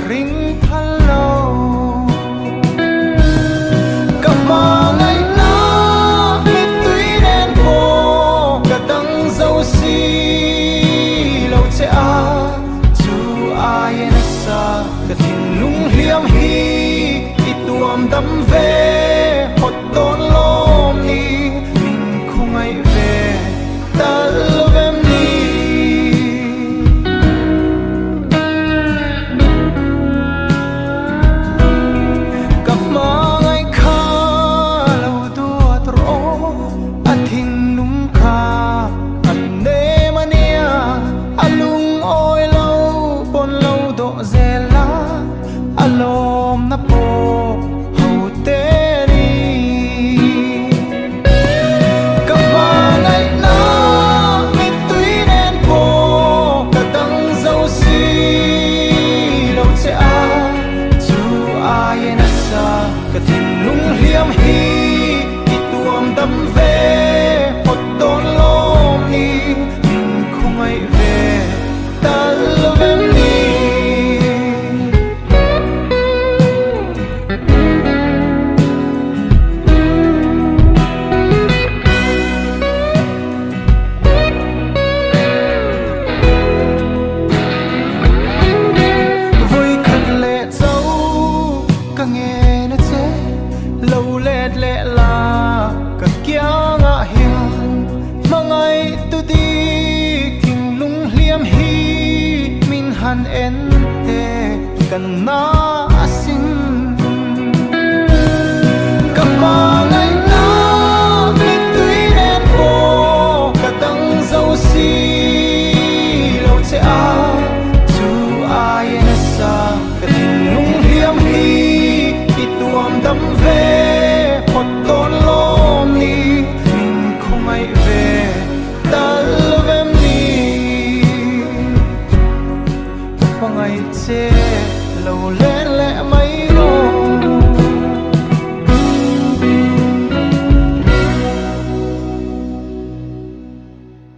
ring thal lo cầm mà ngày na mít tuy đen cô cả tăng dâu xi lâu che a chu ai na sa cả thình lung liam hi ituam đam ve hot don lom ni min không ai về ta love em ni cặp mà ngày kha lâu tua tro anh thình lung kha anh nê mania alung oi lâu pon lâu độ zela alom na po hậu tê đi cặp mà ngày na mít tuy đen po cả tăng dâu xi lâu che a chu ai na sa cả thình lung liam hi ituam đam ve hot don lom ni min không ai về ta love em ni vui khật lệ dấu cả nghe nó chế lâu lẹt lẹ là cả kia ngã hiền mà ngày tu đi thình lung liam hi min han en te kan na